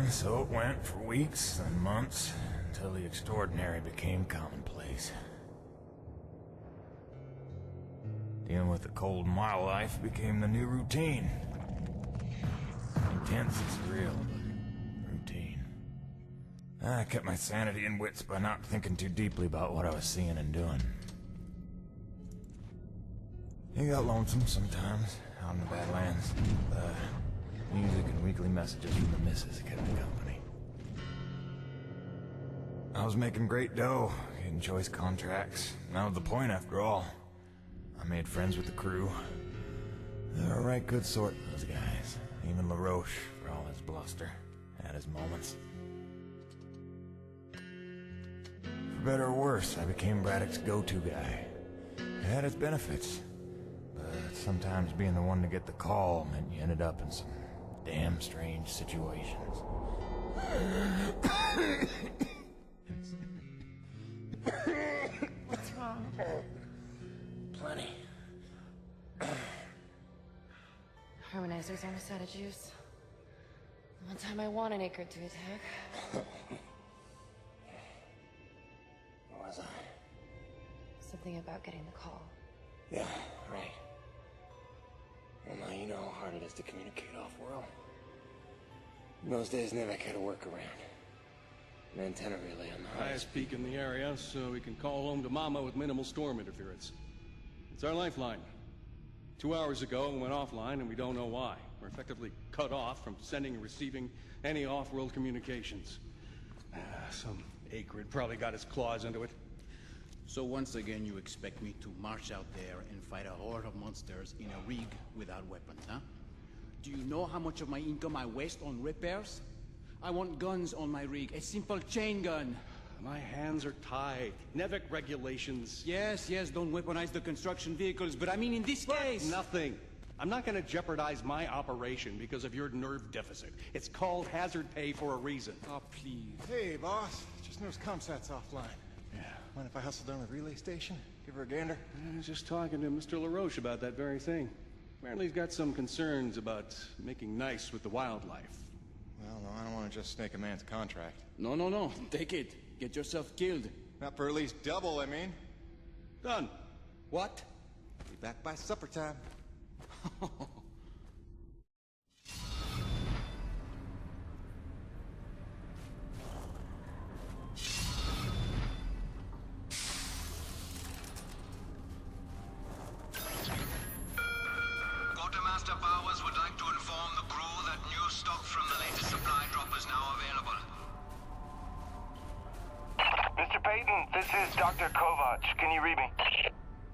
So it went for weeks and months, until the extraordinary became commonplace. Dealing with the cold mile life became the new routine. Intense is real, but routine. I kept my sanity and wits by not thinking too deeply about what I was seeing and doing. It got lonesome sometimes, out in the Badlands. Music and weekly messages from the missus kept me company. I was making great dough, getting choice contracts. That was the point after all. I made friends with the crew. They were a right good sort, those guys. Even LaRoche, for all his bluster, had his moments. For better or worse, I became Braddock's go-to guy. It had its benefits. But sometimes being the one to get the call meant you ended up in some damn strange situations. What's wrong? Plenty. Harmonizers almost out of juice. One time I want an acre to attack. What was I? Something about getting the call. Yeah, right. Well, now you know how hard it is to communicate off-world. In those days, Nivek had a workaround. An antenna relay on the Highest peak in the area, so we can call home to Mama with minimal storm interference. It's our lifeline. 2 hours ago, it went offline, and we don't know why. We're effectively cut off from sending and receiving any off-world communications. Some acrid probably got his claws into it. So once again, you expect me to march out there and fight a horde of monsters in a rig without weapons, huh? Do you know how much of my income I waste on repairs? I want guns on my rig, a simple chain gun. My hands are tied. Nevik regulations. Yes, don't weaponize the construction vehicles, but I mean in this case... Nothing. I'm not gonna jeopardize my operation because of your nerve deficit. It's called hazard pay for a reason. Oh, please. Hey, boss. Just noticed ComSat's offline. Yeah. Mind if I hustle down to the relay station? Give her a gander? I was just talking to Mr. LaRoche about that very thing. Apparently he's got some concerns about making nice with the wildlife. Well, no, I don't want to just snake a man's contract. No. Take it. Get yourself killed. Not for at least double, I mean. Done. What? Be back by supper time. Quartermaster Powers would like to inform the crew that new stock from the latest supply drop is now available. Mr. Payton, this is Dr. Kovac. Can you read me?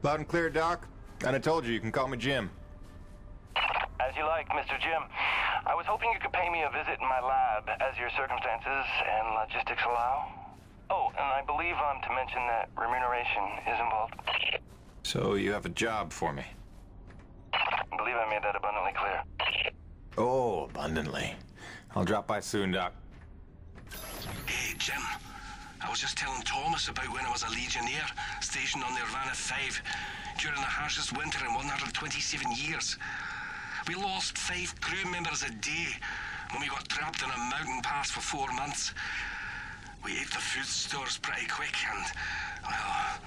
Loud and clear, Doc. Kinda told you can call me Jim. As you like, Mr. Jim. I was hoping you could pay me a visit in my lab, as your circumstances and logistics allow. Oh, and I believe I'm to mention that remuneration is involved. So you have a job for me? I believe I made that abundantly clear. Oh, abundantly. I'll drop by soon, Doc. Hey, Jim. I was just telling Thomas about when I was a Legionnaire stationed on the Urbana 5 during the harshest winter in 127 years. We lost 5 crew members a day when we got trapped in a mountain pass for 4 months. We ate the food stores pretty quick and, well,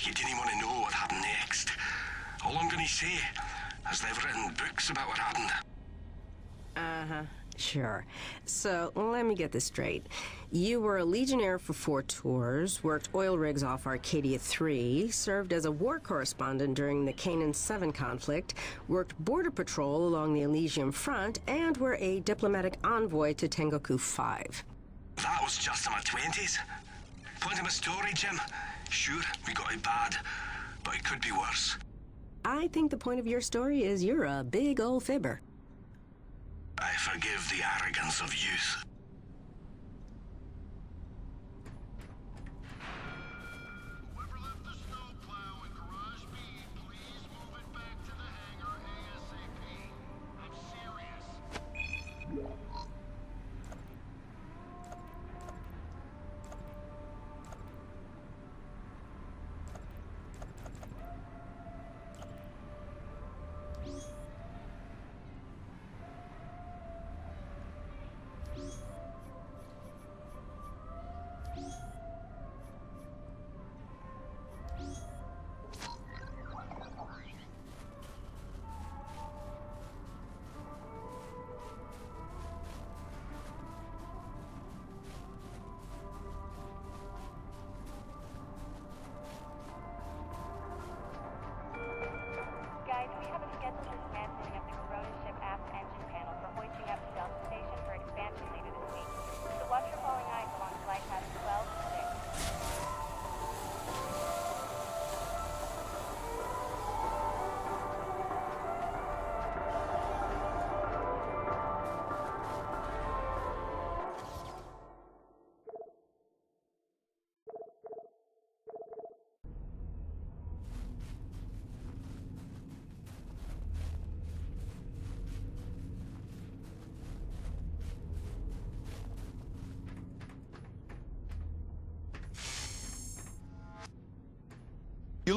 you didn't want to know what happened next. All I'm going to say is they've written books about what happened. Uh-huh. Sure. So, let me get this straight. You were a Legionnaire for 4 tours, worked oil rigs off Arcadia 3, served as a war correspondent during the Canaan 7 conflict, worked border patrol along the Elysium front, and were a diplomatic envoy to Tengoku 5. That was just in my 20s. Point of my story, Jim. Sure, we got it bad, but it could be worse. I think the point of your story is you're a big old fibber. I forgive the arrogance of youth. Whoever left the snowplow in Garage B, please move it back to the hangar ASAP. I'm serious.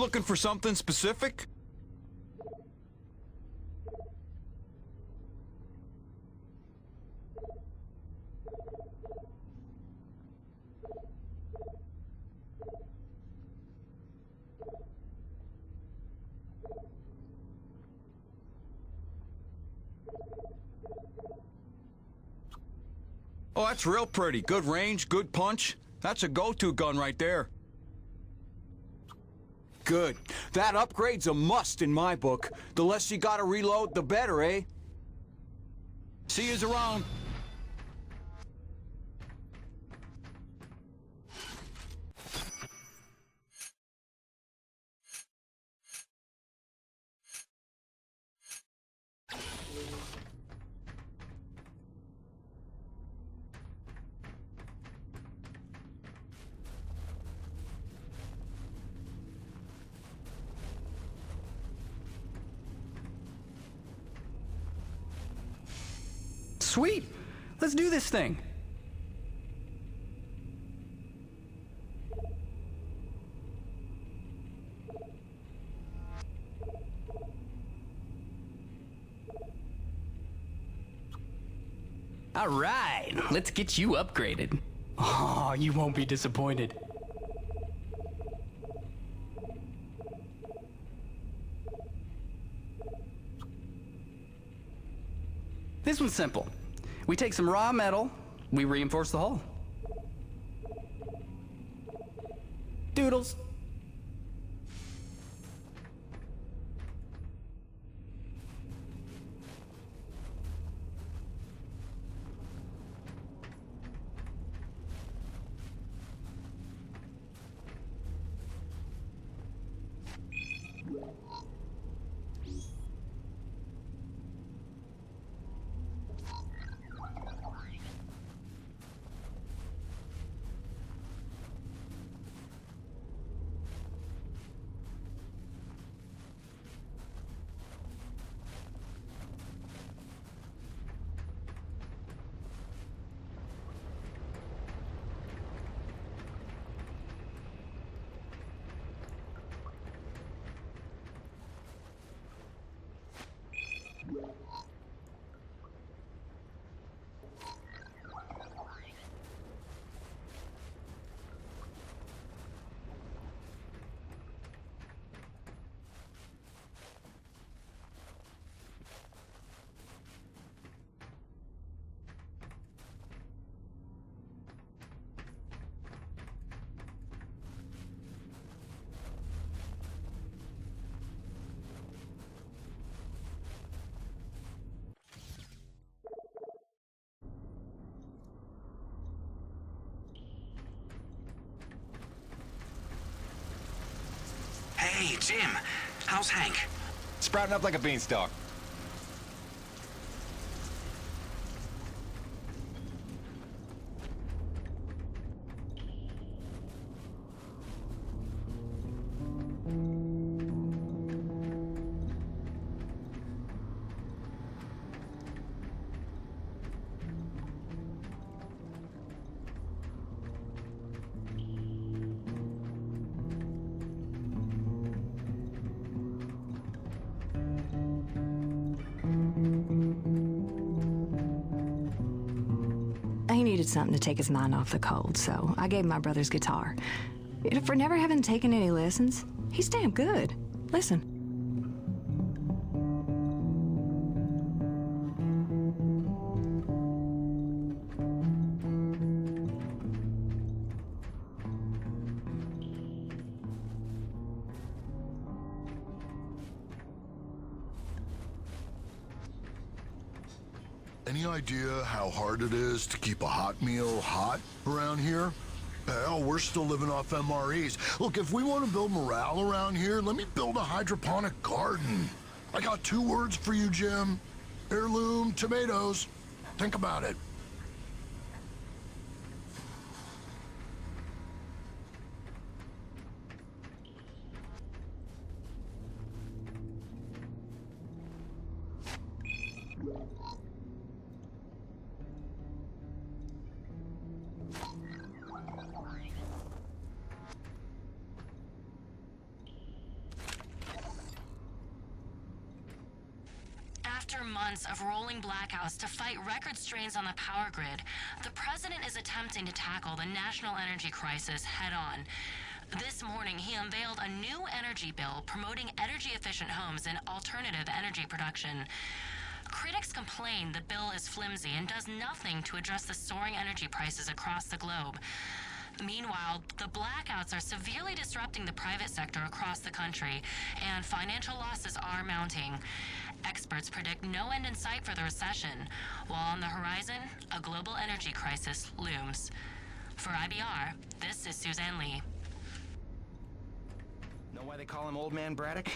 looking for something specific? Oh, that's real pretty. Good range, good punch. That's a go-to gun right there. Good. That upgrade's a must in my book. The less you gotta reload, the better, eh? See yous around. Sweet! Let's do this thing! Alright, let's get you upgraded. Oh, you won't be disappointed. This one's simple. We take some raw metal, we reinforce the hull. Doodles. Hey, Jim. How's Hank? Sprouting up like a beanstalk. He needed something to take his mind off the cold, so I gave him my brother's guitar. For never having taken any lessons, he's damn good. Listen. Any idea how hard it is to keep a hot meal hot around here? Hell, we're still living off MREs. Look, if we want to build morale around here, let me build a hydroponic garden. I got 2 words for you, Jim. Heirloom tomatoes. Think about it. After months of rolling blackouts to fight record strains on the power grid, the president is attempting to tackle the national energy crisis head-on. This morning, he unveiled a new energy bill promoting energy-efficient homes and alternative energy production. Critics complain the bill is flimsy and does nothing to address the soaring energy prices across the globe. Meanwhile, the blackouts are severely disrupting the private sector across the country, and financial losses are mounting. Experts predict no end in sight for the recession, while on the horizon, a global energy crisis looms. For IBR, this is Suzanne Lee. Know why they call him Old Man Braddock?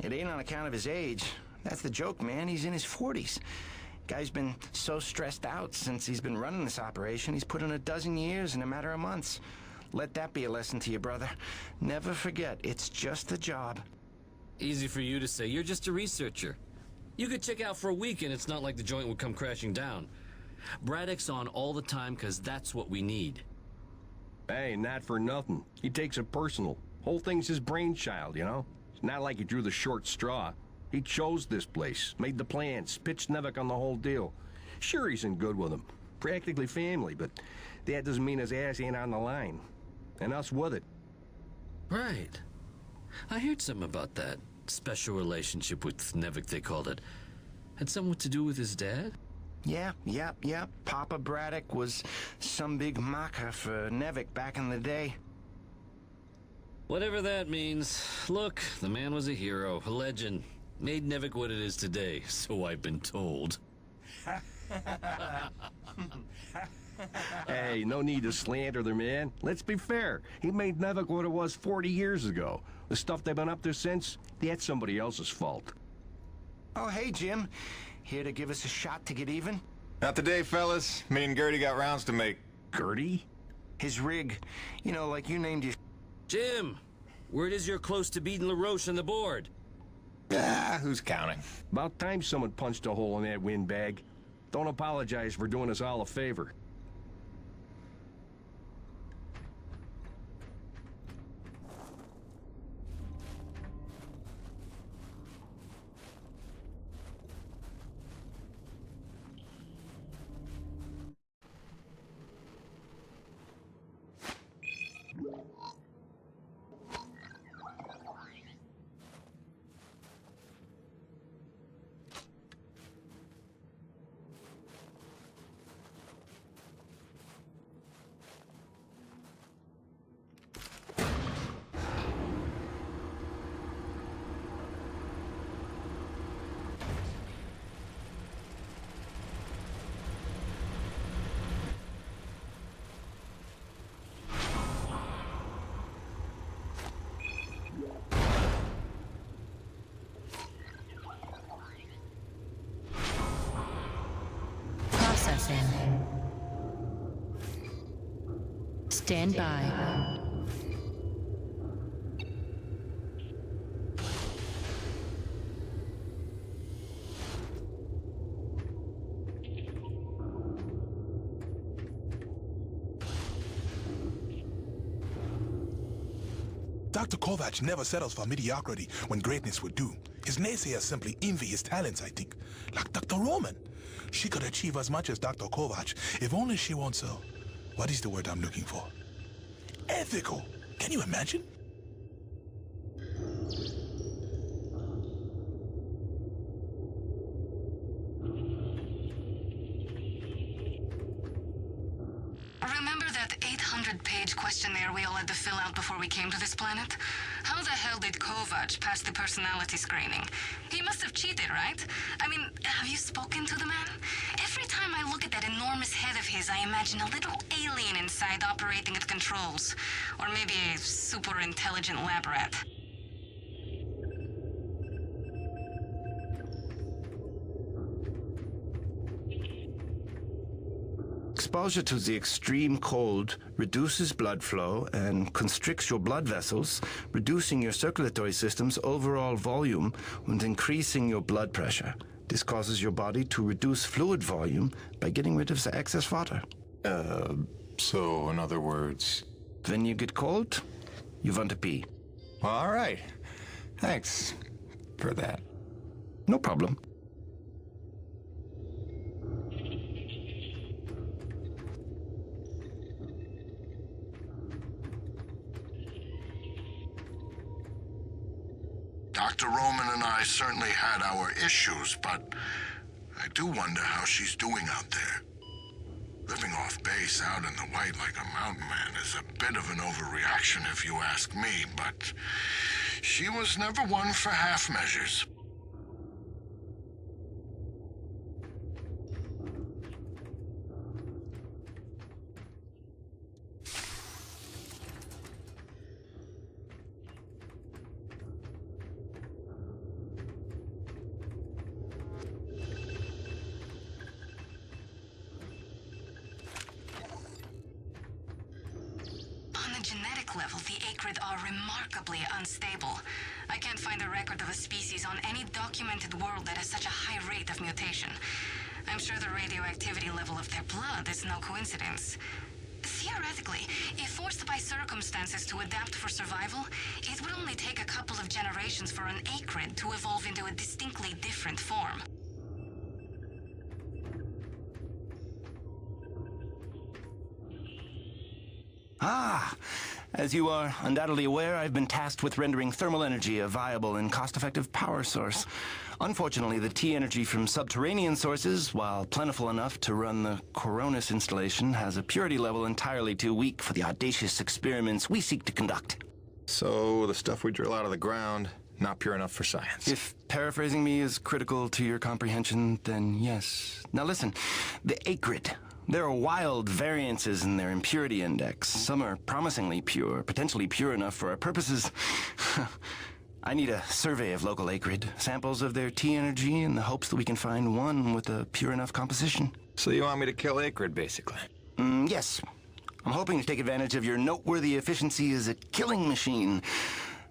It ain't on account of his age. That's the joke, man. He's in his 40s. Guy's been so stressed out since he's been running this operation, he's put in a dozen years in a matter of months. Let that be a lesson to you, brother. Never forget, it's just a job. Easy for you to say. You're just a researcher. You could check out for a week and it's not like the joint would come crashing down. Braddock's on all the time because that's what we need. Hey, not for nothing. He takes it personal. Whole thing's his brainchild, you know? It's not like he drew the short straw. He chose this place, made the plans, pitched Nevik on the whole deal. Sure, he's in good with him. Practically family, but that doesn't mean his ass ain't on the line. And us with it. Right. I heard something about that. Special relationship with Nevik, they called it. Had something to do with his dad? Yeah. Papa Braddock was some big macher for Nevik back in the day. Whatever that means. Look, the man was a hero, a legend. Made Nevik what it is today, so I've been told. Hey, no need to slander the man. Let's be fair. He made Nevik what it was 40 years ago. The stuff they've been up to since, that's somebody else's fault. Oh, hey, Jim. Here to give us a shot to get even? Not today, fellas. Me and Gertie got rounds to make. Gertie? His rig. You know, like you named your... Jim! Word is you're close to beating LaRoche on the board. Ah, who's counting? About time someone punched a hole in that windbag. Don't apologize for doing us all a favor. Stand by. Dr. Kovac never settles for mediocrity when greatness would do. His naysayers simply envy his talents, I think. Like Dr. Roman. She could achieve as much as Dr. Kovac if only she wants so. What is the word I'm looking for? Ethical. Can you imagine? Remember that 800-page questionnaire we all had to fill out before we came to this planet? How the hell did Kovac pass the personality screening? He must have cheated, right? I mean, have you spoken to the man? Every time I look at that enormous head of his, I imagine a little alien inside operating at controls. Or maybe a super intelligent lab rat. Exposure to the extreme cold reduces blood flow and constricts your blood vessels, reducing your circulatory system's overall volume and increasing your blood pressure. This causes your body to reduce fluid volume by getting rid of the excess water. So in other words... When you get cold, you want to pee. All right. Thanks for that. No problem. Dr. Roman and I certainly had our issues, but I do wonder how she's doing out there. Living off base out in the white like a mountain man is a bit of an overreaction if you ask me, but she was never one for half measures. Level, the Acrid are remarkably unstable. I can't find a record of a species on any documented world that has such a high rate of mutation. I'm sure the radioactivity level of their blood is no coincidence. Theoretically, if forced by circumstances to adapt for survival, it would only take a couple of generations for an Acrid to evolve into a distinctly different form. Ah! As you are undoubtedly aware, I've been tasked with rendering thermal energy a viable and cost-effective power source. Unfortunately, the T-energy from subterranean sources, while plentiful enough to run the Coronis installation, has a purity level entirely too weak for the audacious experiments we seek to conduct. So, the stuff we drill out of the ground, not pure enough for science. If paraphrasing me is critical to your comprehension, then yes. Now listen, the Acrid. There are wild variances in their impurity index. Some are promisingly pure, potentially pure enough for our purposes. I need a survey of local Acrid, samples of their T-energy in the hopes that we can find one with a pure enough composition. So you want me to kill Acrid, basically? Yes. I'm hoping to take advantage of your noteworthy efficiency as a killing machine.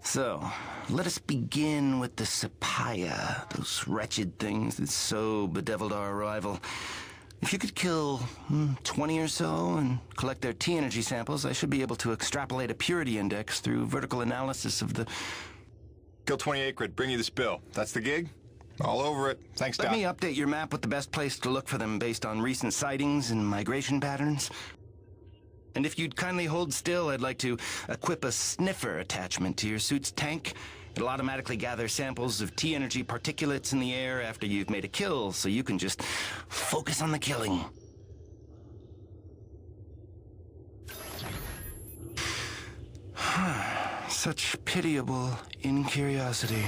So, let us begin with the Sapaya, those wretched things that so bedeviled our arrival. If you could kill 20 or so and collect their T-energy samples, I should be able to extrapolate a purity index through vertical analysis of the... Kill 20 Acrid, bring you the spill. That's the gig? All over it. Thanks, Doc. Let me update your map with the best place to look for them based on recent sightings and migration patterns. And if you'd kindly hold still, I'd like to equip a sniffer attachment to your suit's tank. It'll automatically gather samples of T-energy particulates in the air after you've made a kill, so you can just focus on the killing. Such pitiable incuriosity.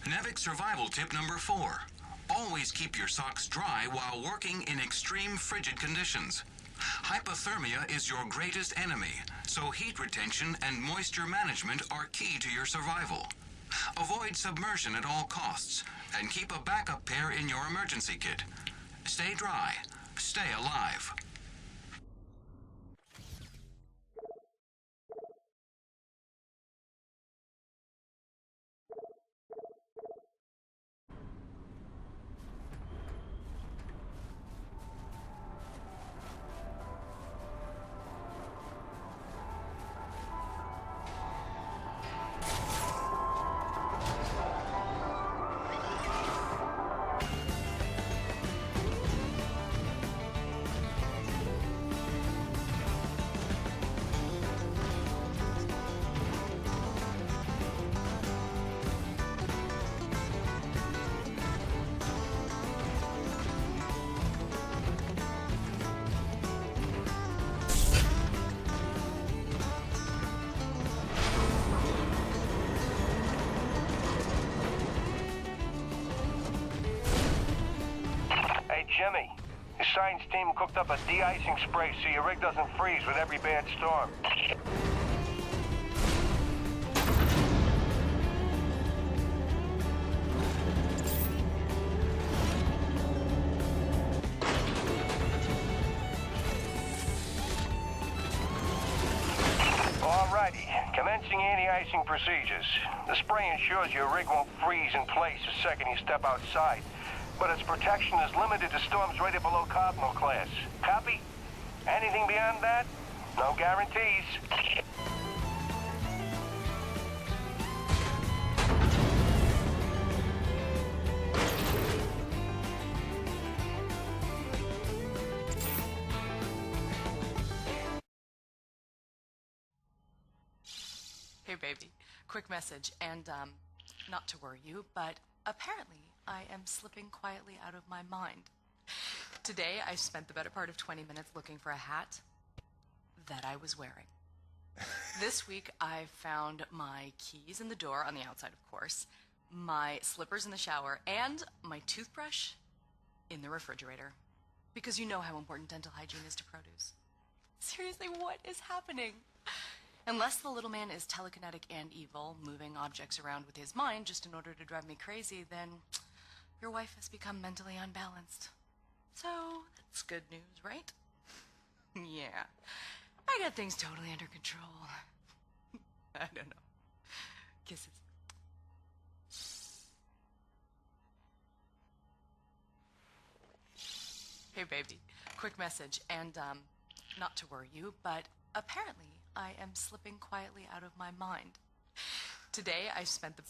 NAVIC survival tip number 4. Always keep your socks dry while working in extreme frigid conditions. Hypothermia is your greatest enemy, so heat retention and moisture management are key to your survival. Avoid submersion at all costs, and keep a backup pair in your emergency kit. Stay dry. Stay alive. Jimmy, the science team cooked up a de-icing spray so your rig doesn't freeze with every bad storm. Alrighty, commencing anti-icing procedures. The spray ensures your rig won't freeze in place the second you step outside. But its protection is limited to storms rated below Cardinal class. Copy? Anything beyond that? No guarantees. Hey baby, quick message, and not to worry you, but apparently I am slipping quietly out of my mind. Today, I spent the better part of 20 minutes looking for a hat that I was wearing. This week, I found my keys in the door, on the outside, of course, my slippers in the shower, and my toothbrush in the refrigerator. Because you know how important dental hygiene is to produce. Seriously, what is happening? Unless the little man is telekinetic and evil, moving objects around with his mind just in order to drive me crazy, then your wife has become mentally unbalanced. So, that's good news, right? Yeah. I got things totally under control. I don't know. Kisses. Hey baby, quick message, and not to worry you, but apparently I am slipping quietly out of my mind. Today I spent the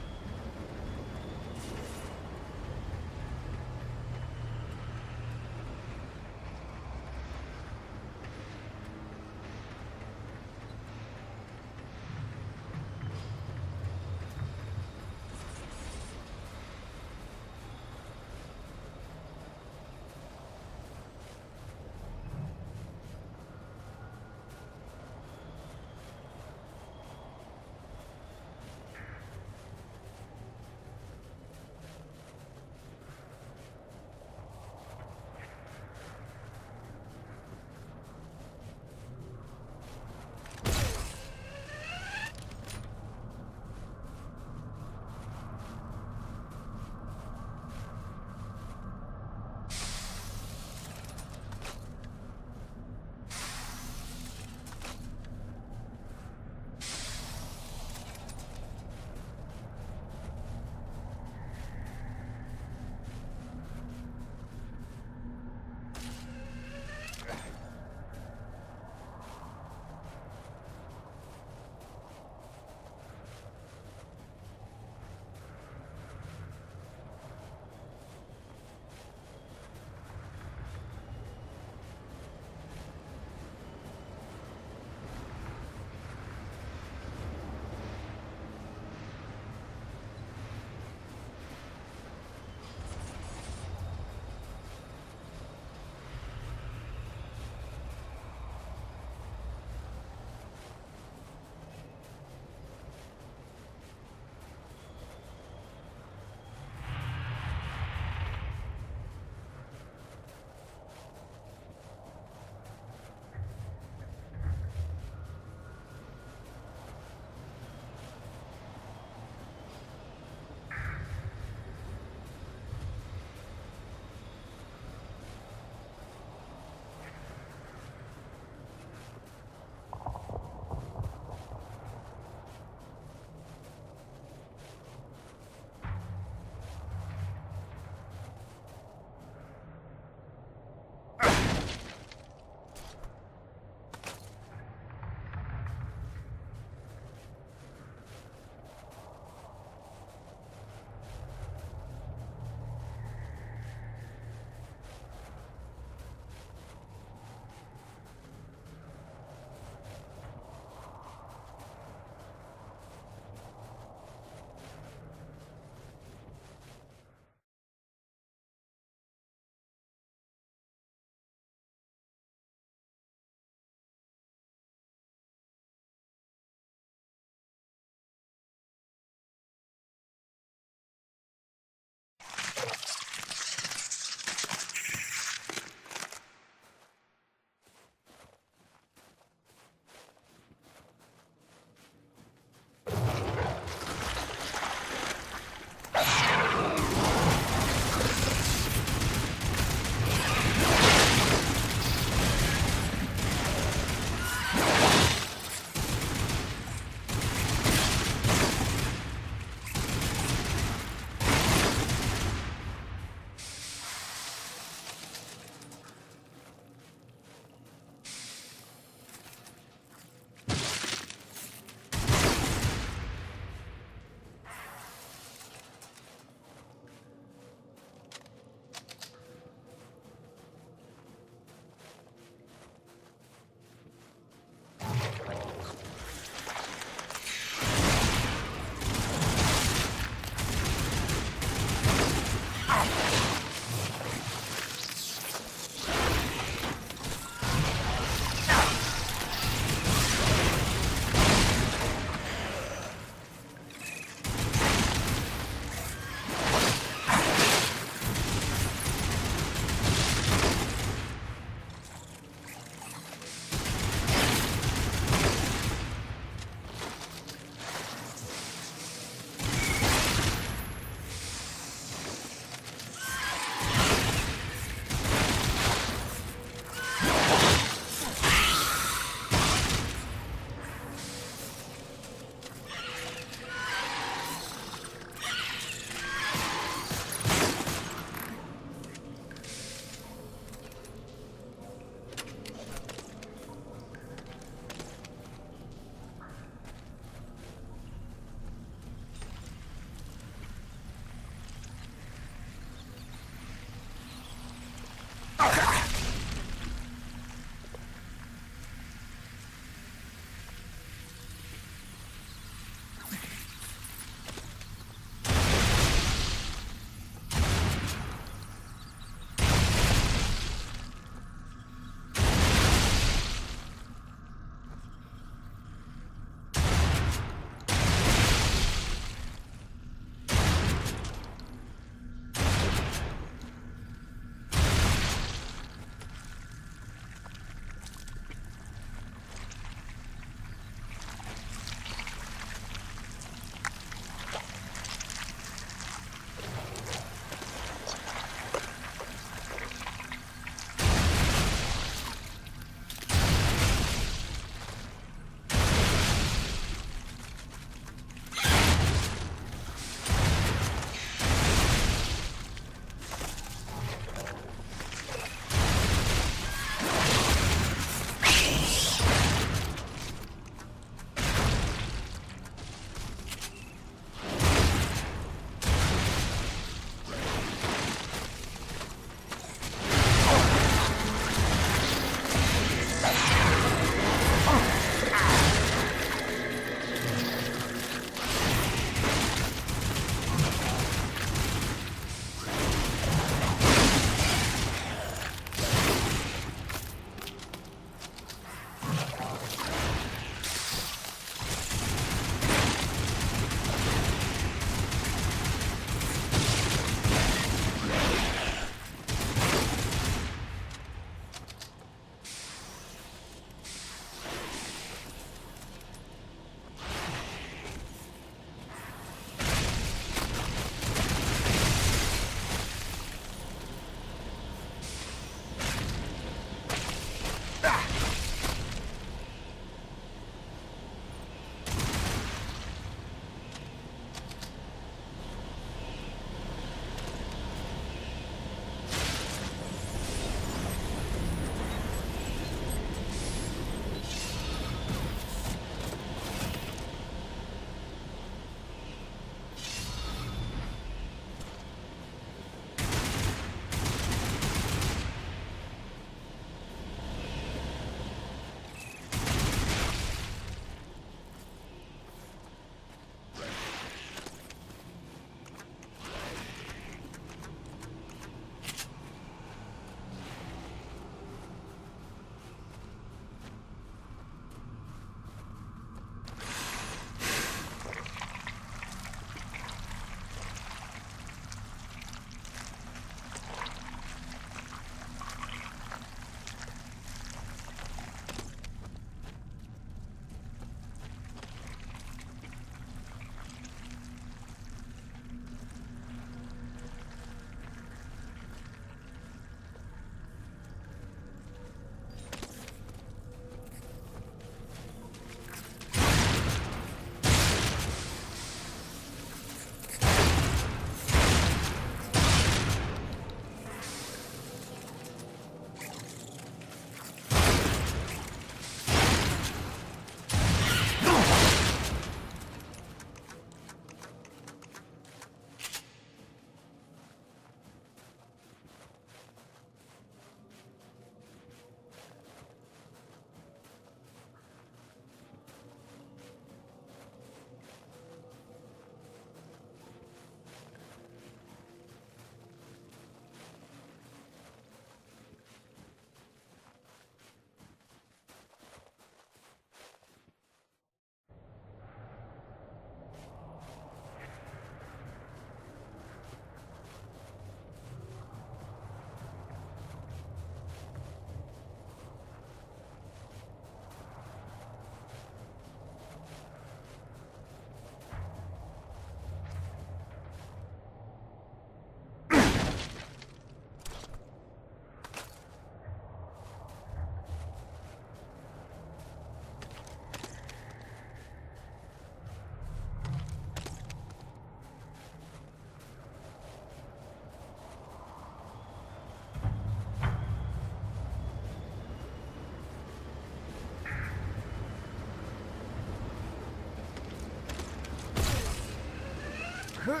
Huh?